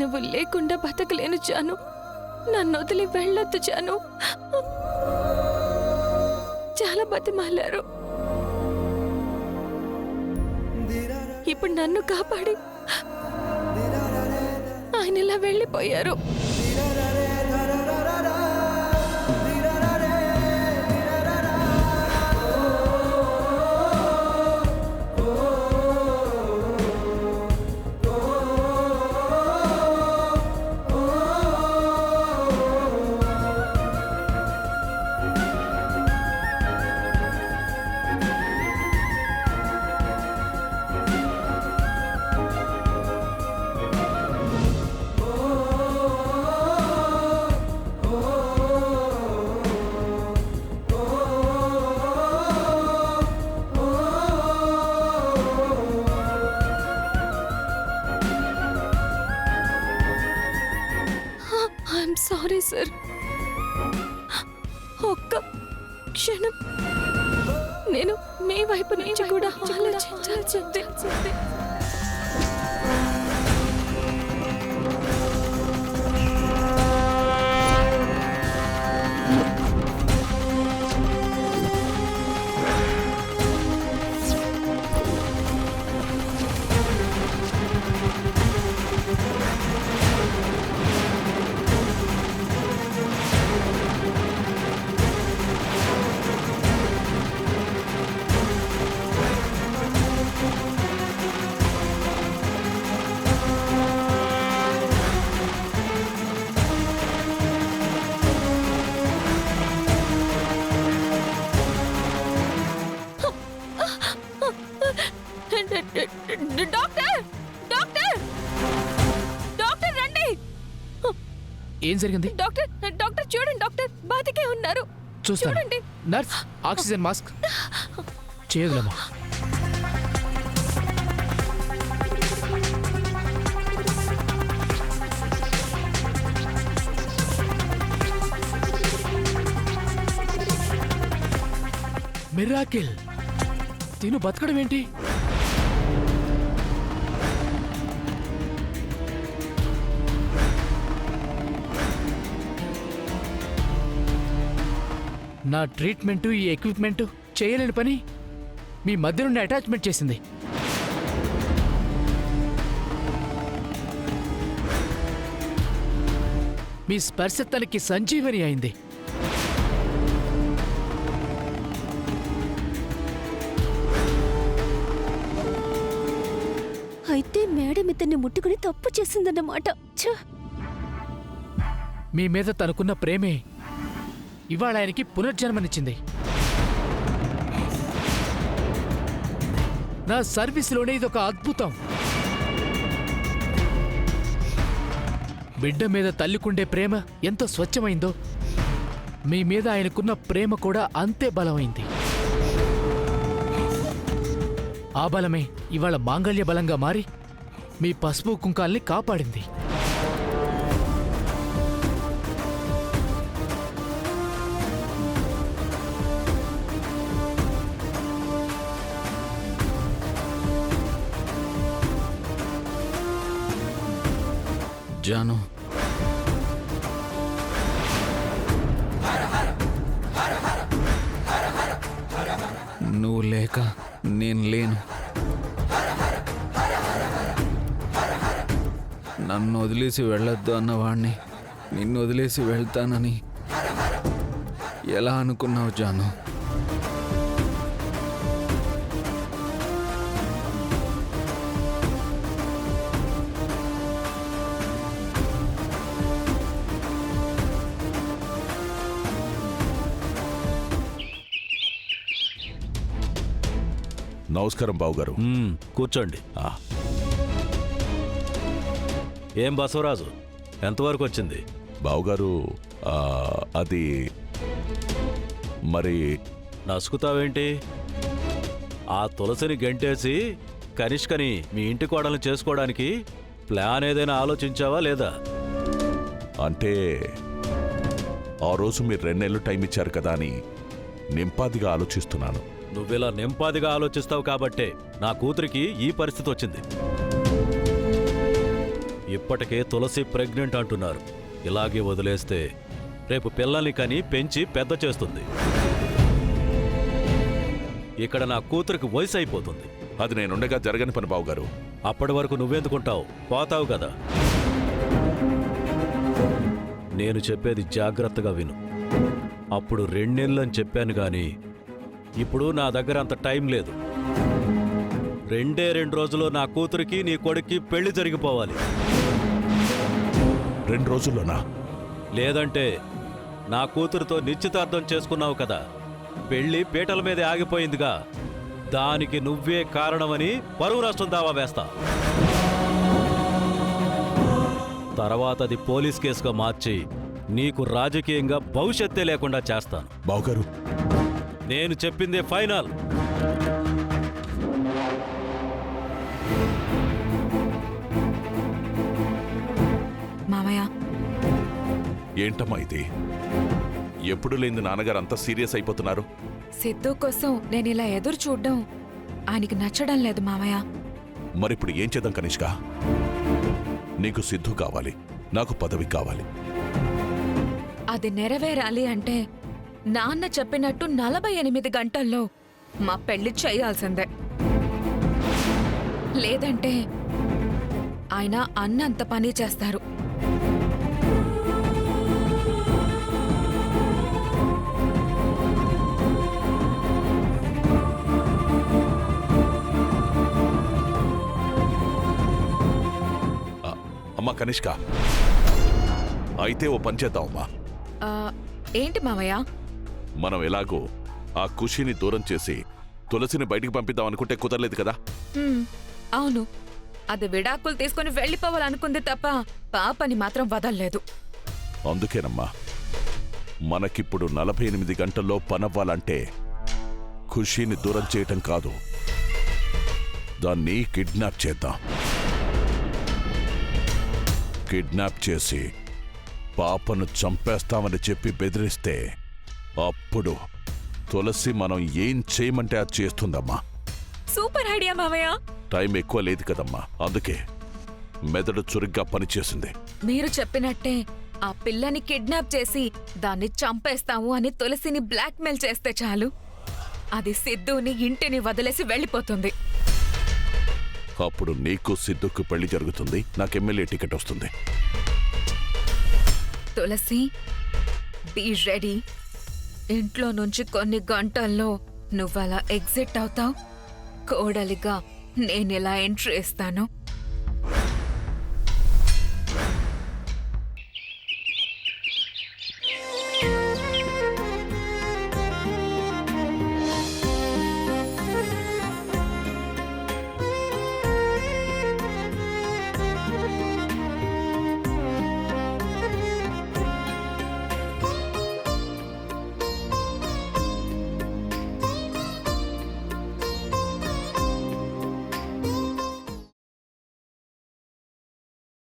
నువ్వు లేకుండా బతకలేను జాను. నన్ను వదిలి వెళ్ళొద్దు జాను. చాలా బతిమాలారు. ఇప్పుడు నన్ను కాపాడి ఆయన ఇలా వెళ్ళిపోయారు. I'm sorry sir. ఒక్క క్షణం నేను మీ వైపు నుంచి కూడా ఆలోచించాల్సి ఉంది. డాక్టర్ డాక్టర్ డాక్టర్ రండి. ఏం జరిగింది? డాక్టర్ డాక్టర్ చూడండి, డాక్టర్ బతికే ఉన్నారు. చూడండి. నర్స్, ఆక్సిజన్ మాస్క్ చేయదులమ్మా. మిరాకిల్, తిను బతకడం ఏంటి? నా ట్రీట్మెంటు, ఈ ఎక్విప్మెంటు చేయలేని పని మీ మధ్య నుండి అటాచ్మెంట్ చేసింది. మీ స్పర్శ తనకి సంజీవని అయింది. అయితే మేడం ఇతన్ని ముట్టుకుని తప్పు చేసిందన్నమాట. మీ మీద తనకున్న ప్రేమే ఇవాళ ఆయనకి పునర్జన్మనిచ్చింది. నా సర్వీసులోనే ఇదొక అద్భుతం. బిడ్డ మీద తల్లికుండే ప్రేమ ఎంత స్వచ్ఛమైందో మీ మీద ఆయనకున్న ప్రేమ కూడా అంతే బలమైంది. ఆ బలమే ఇవాళ మాంగళ్య బలంగా మారి మీ పసుపు కుంకాల్ని కాపాడింది. జాను, నువ్వు లేక నేను లేను. నన్ను వదిలేసి వెళ్ళొద్దు అన్నవాణ్ణి నిన్ను వదిలేసి వెళ్తానని ఎలా అనుకున్నావు జాను? నమస్కారం బావుగారు. కూర్చోండి. ఏం బసవరాజు, ఎంతవరకు వచ్చింది? బావుగారు, అది మరి నసుకుతావేంటి? ఆ తులసిని గెంటేసి కనిష్కని మీ ఇంటి కోడల్ని చేసుకోవడానికి ప్లాన్ ఏదైనా ఆలోచించావా లేదా? అంటే ఆ రోజు మీరు 2 నెలలు టైం ఇచ్చారు కదా అని నింపాదిగా ఆలోచిస్తున్నాను. నువ్విలా నింపాదిగా ఆలోచిస్తావు కాబట్టే నా కూతురికి ఈ పరిస్థితి వచ్చింది. ఇప్పటికే తులసి ప్రెగ్నెంట్ అంటున్నారు. ఇలాగే వదిలేస్తే రేపు పిల్లల్ని కని పెంచి పెద్ద చేస్తుంది. ఇక్కడ నా కూతురికి వయసు అయిపోతుంది. అది నేనుండగా జరగని పని బావగారు. అప్పటి వరకు నువ్వెందుకుంటావు? పోతావు కదా. నేను చెప్పేది జాగ్రత్తగా విను. అప్పుడు 2 నెలలు అని చెప్పాను గాని ఇప్పుడు నా దగ్గర అంత టైం లేదు. 2 రోజుల్లో నా కూతురికి నీ కొడుక్కి పెళ్లి జరిగిపోవాలి. 2 రోజుల్లోనా? లేదంటే నా కూతురుతో నిశ్చితార్థం చేసుకున్నావు కదా, పెళ్లి పీటల మీదే ఆగిపోయిందిగా, దానికి నువ్వే కారణమని పరువు నష్టం దావా వేస్తా. తర్వాత అది పోలీస్ కేసుగా మార్చి నీకు రాజకీయంగా భవిష్యత్తే లేకుండా చేస్తాను. బావగారు, నేను చెప్పిందే ఫైనల్. మామయ్య, ఏంటమ్మా ఇది? ఎప్పుడు లేని నాన్నగారు అంతా సీరియస్ అయిపోతున్నారు. సిద్ధు కోసం నేను ఇలా ఎదురు చూడ్డం ఆయనకి నచ్చడం లేదు మామయ్య. మరిప్పుడు ఏం చేద్దాం కనిష్క? నీకు సిద్ధు కావాలి, నాకు పదవి కావాలి. అది నెరవేరాలి అంటే నాన్న చెప్పినట్టు 48 గంటల్లో మా పెళ్లి చేయాల్సిందే. లేదంటే ఆయన అన్నంత పని చేస్తారు. అమ్మా కనిష్క, అయితే ఓ పని చేద్దామమ్మా. ఆ, ఏంటి మామయ్య? మనం ఎలాగో ఆ ఖుషీని దూరం చేసి తులసిని బయటికి పంపిద్దాం అనుకుంటే కుదరలేదు కదా. అవును, అది విడాకులు తీసుకుని వెళ్ళిపోవాలనుకుంది తప్ప పాపని మాత్రం వదల్లేదు. అందుకేనమ్మా, మనకిప్పుడు 48 గంటల్లో పనవ్వాలంటే ఖుషీని దూరం చేయటం కాదు, దాన్ని కిడ్నాప్ చేద్దాం. కిడ్నాప్ చేసి పాపను చంపేస్తామని చెప్పి బెదిరిస్తే అప్పుడు తులసి మనం ఏం చేయమంటే అది చేస్తుందమ్మా. సూపర్ ఐడియా మామయ్య. టైం ఎక్కువ లేదు కదమ్మా, అందుకే మెదడు చురుగ్గా పనిచేసింది. మీరు చెప్పినట్టే ఆ పిల్లని కిడ్నాప్ చేసి దాన్ని చంపేస్తాము అని తులసిని బ్లాక్మెయిల్ చేస్తే చాలు, అది సిద్ధుని ఇంటిని వదిలేసి వెళ్ళిపోతుంది. అప్పుడు నీకు సిద్ధుకు పెళ్లి జరుగుతుంది, నాకు ఎమ్మెల్యే టికెట్ వస్తుంది. తులసి, బీ రెడీ. ఇంట్లో నుంచి కొన్ని గంటల్లో నువ్వలా ఎగ్జిట్ అవుతావు. కోడలిగా నేనెలా ఎంట్రీ ఇస్తాను.